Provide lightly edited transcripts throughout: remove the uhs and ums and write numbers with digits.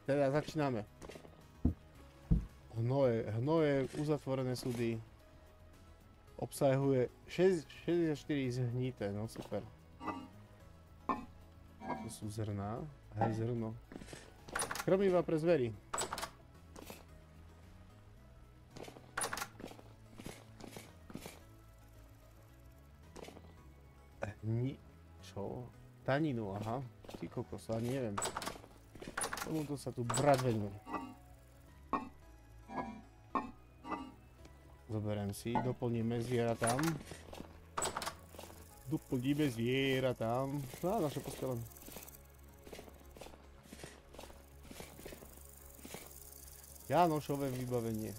Teda začíname. Hnoje, uzatvorené súdy. Obsahuje 64 zhnité, no super. To sú zrná. Hej, zrno. Krmiva pre zvery. Čo? Taninu, aha. Ty kokos, ani neviem. Tomuto sa tu brat venuje. Zoberiem si, doplníme zviera tam. Doplníme zviera tam. No, naše postele. Janošové vybavenie.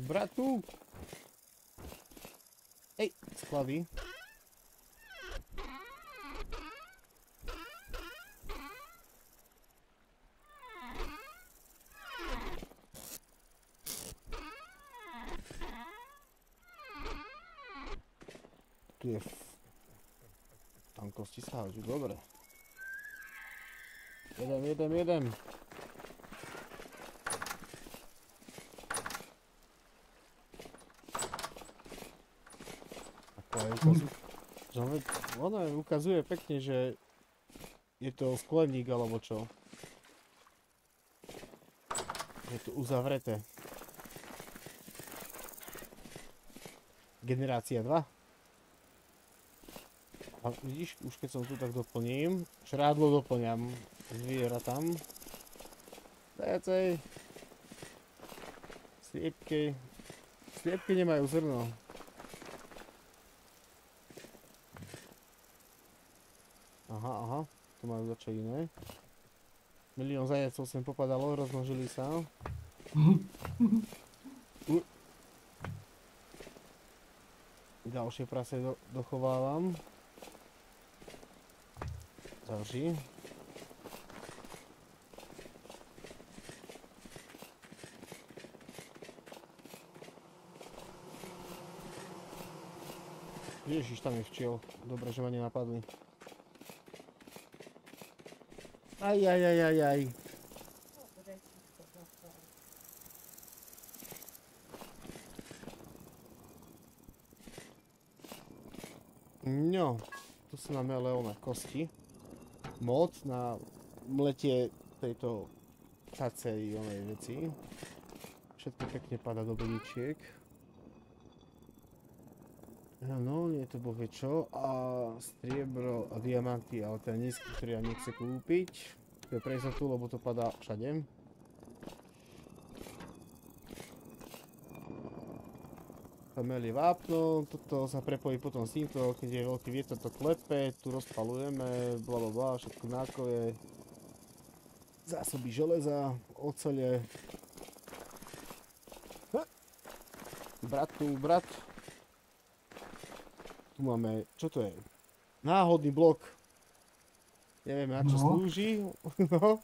Bratu! Ej, sklady. Tu je... Tam kosti sa hádžu, dobre. Jedem. Ono ukazuje pekne, že je to skleník alebo čo. Je to uzavreté. Generácia 2. A vidíš, už keď som tu tak doplním, šrádlo doplňam, zviera tam. Viacej. Sliepky nemajú zrno. Aha, tu majú začo iné. Milión zajacov sem popadalo, rozmnožili sa. Ďalšie prase dochovávam. Zavři. Ježiš, tam je včiel. Dobre, že ma nenapadli. Aj. No, tu sú nám leóne kosti. Mod na mletie tejto cacej onej veci. Všetko pekne pada do bedičiek. No, nie je to bohvie čo. A striebro a diamanty, ale ten nízky, ktorý ja nechce kúpiť. To je pre istotu, lebo to padá všade. Kamel je vápno, toto sa prepojí potom s týmto, keď je veľký vietor, to klepe, tu rozpalujeme, blablabla, všetko nákoje. Zásoby železa, ocele. Brat. Tu máme, čo to je? Náhodný blok. Neviem, na čo slúži. No.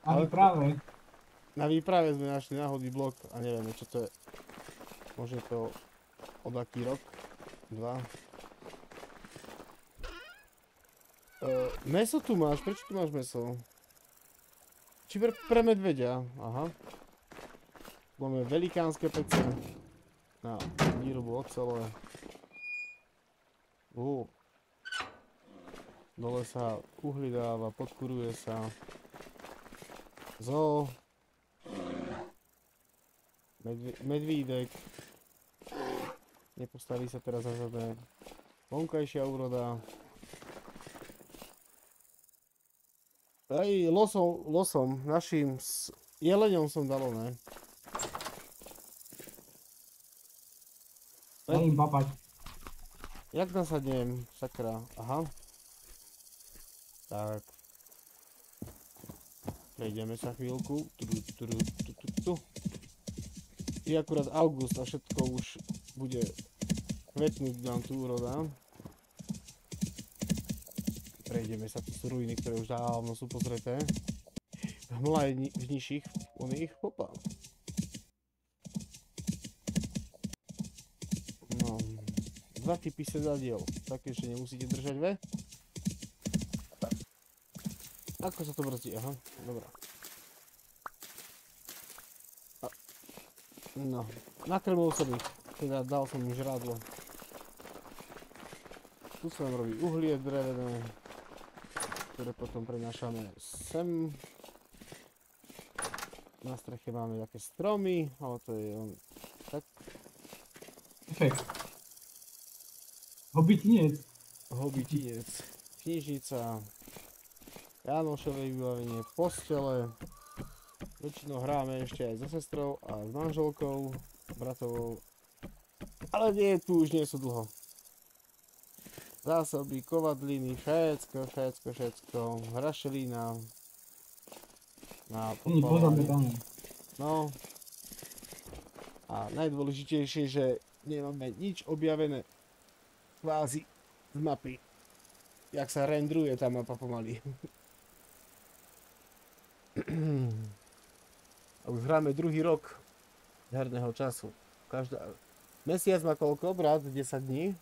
Na výprave. Na výprave sme našli náhodný blok a nevieme, čo to je. Môže to od aký rok? 2. Meso tu máš, prečo tu máš meso? Či pre medveďa, aha. Máme velikánske pece. Na výrobu ocele. Dole sa uhli dáva, podkuruje sa. Zoo. Medvídek. Nepostaví sa teraz za zadné. Vonkajšia úroda. Aj losom, našim jeleňom som dalo, ne? Daj im papať. Jak nasadnem, sakra, aha. Tak. Prejdeme sa chvíľku. Je akurát august a všetko už bude kvetnúť nám tu úroda. Prejdeme sa, tu sú ruiny, ktoré už dávno sú pozreté. hmla je v nižších, oných, hopa. No, 2 typy sedadiel, také, že nemusíte držať ve. Ako sa to brzdí, aha, dobrá. No, nakrmil som ich, teda dal som im žrádlo. Tu sa nám robí uhlie drevené, ktoré potom prenášame sem. Na streche máme také stromy, ale to je tak. Efekt. Hobitinec. Hobitinec, knižnica, Jánošové vybavenie, postele. Väčšinou hráme ešte aj so sestrou a s manželkou, bratovou. Ale nie, tu už nie sú dlho. Zásoby, kovadliny, všetko. Hrašelina. Na podpalenie. No. A najdôležitejšie, že nemáme nič objavené kvázi z mapy. Jak sa rendruje tá mapa pomaly. A už hráme druhý rok herného času. Mesiac má koľko, brat? 10 dní?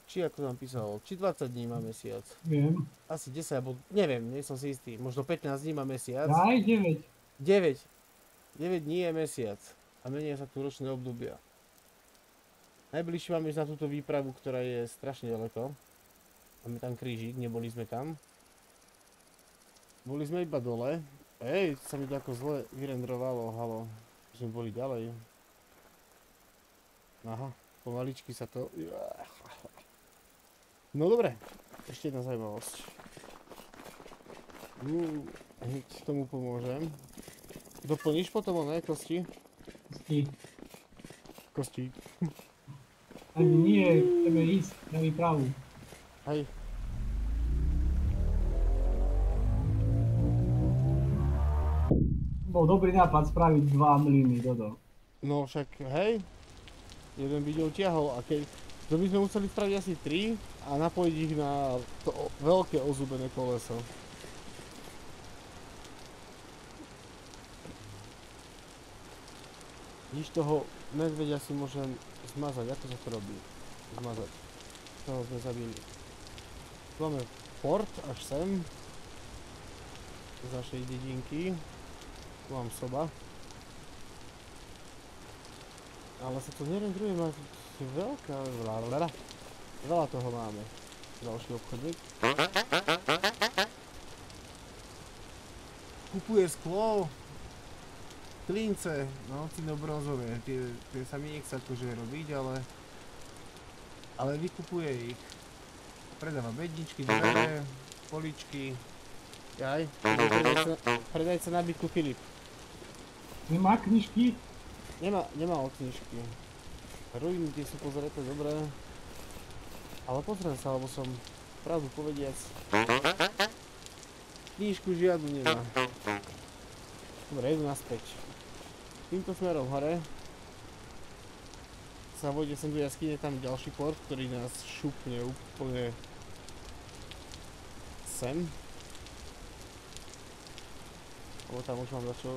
Či ako tam písalo? Či 20 dní má mesiac? Viem. Asi 10, alebo neviem, nie som si istý. Možno 15 dní má mesiac. Aj 9. 9 dní je mesiac. A menia sa tu ročné obdobia. Najbližšie máme ísť na túto výpravu, ktorá je strašne ďaleko. Máme tam krížik, neboli sme tam. Boli sme iba dole. Ej, sa mi to ako zle vyrendrovalo, halo. Že sme boli ďalej. Aha, pomaličky sa to... No dobre, ešte jedna zaujímavosť. Hneď tomu pomôžem. Doplníš potom oné kosti? Kosti. Ani nie, chceme ísť na výpravu. Hej. Bol dobrý nápad spraviť 2 mlyny, Dodo. No však, hej. Jeden by utiahol a keď... To by sme museli spraviť asi 3 a napojiť ich na to veľké ozúbené koleso. Vidíš, toho medveďa si môžem zmazať. Ako sa to robí? Zmazať. Toho sme zabili. Tu máme port až sem. Z našej dedinky. Tu mám soba. Ale sa to nerendruje, má veľká... Veľa toho máme. Ďalší obchodník. Kupuje sklo. Klince, no, cino-bronzové. Tie sa mi nechce akože robiť, ale vykupuje ich. Predáva bedničky, dvere, poličky. Jaj, predajca nábytku Filip. Nemá knižky? Nemá o knižky. Ruiny tie sú pozreté dobre. Ale pozriem sa, lebo som pravdu povediac. Knižku žiadnu nemá. Dobre, jedu naspäť. Týmto smerom hore sa vojde sem do jaskyne, tam ďalší port, ktorý nás šupne úplne sem. Lebo tam už mám začal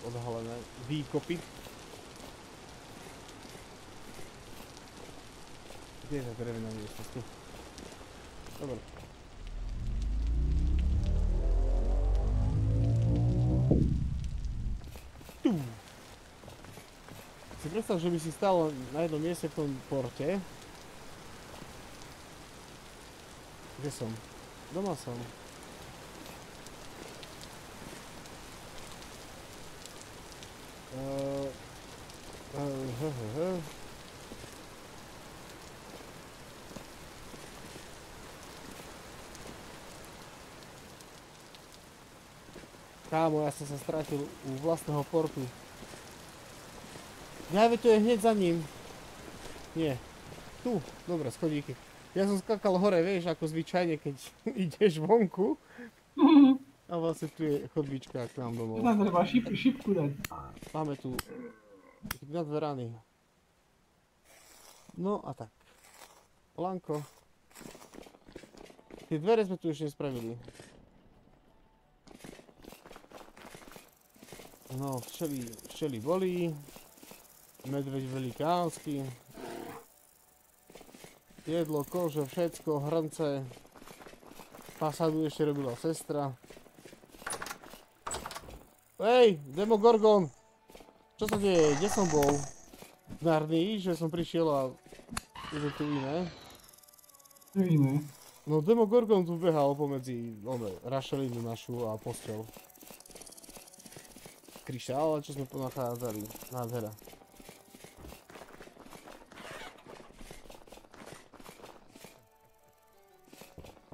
odhalené výkopy. Kde je tá drevená miestnosť? Tu. Dobre. Tu. Si predstav, že by si stál na jednom mieste v tom porte. Kde som? Doma som. Kámo, ja som sa strátil u vlastného portu. Ja, to je hneď za ním. Nie. Tu, dobre, schodíky. Ja som skakal hore, vieš, ako zvyčajne, keď ideš vonku. A vlastne tu je chodbička k nám domov. Tam treba šipku dať. Máme tu na dverany. No a tak. Lanko. Tie dvere sme tu ešte nespravili. No, včely boli. Medveď velikánsky. Jedlo, kože, všetko, hrnce. Pasadu ešte robila sestra. Hej, Demogorgon! Čo sa deje? Kde som bol? V Narnii, že som prišiel a je tu iné. Čo iné? No Demogorgon tu behal pomedzi rašelinu našu a postel. Kryštál, čo sme ponachádzali. Nádhera.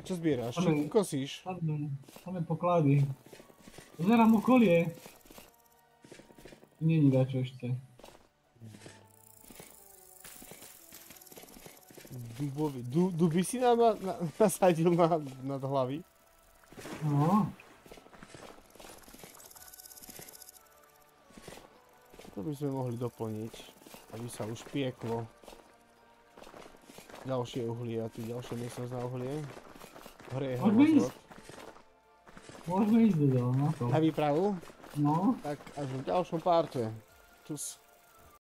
Čo zbieraš? Čo kosíš? Máme poklady. Pozerám okolie. Nie dačo ešte. Duby si nám nasadil nad hlavy? No. To by sme mohli doplniť, aby sa už pieklo. Ďalšie uhlie a tu ďalšie miestnosť na uhlie. Hore je hromozvod. Môžeme ísť do na to. Na výpravu? No. Tak až v ďalšom parte. Čus.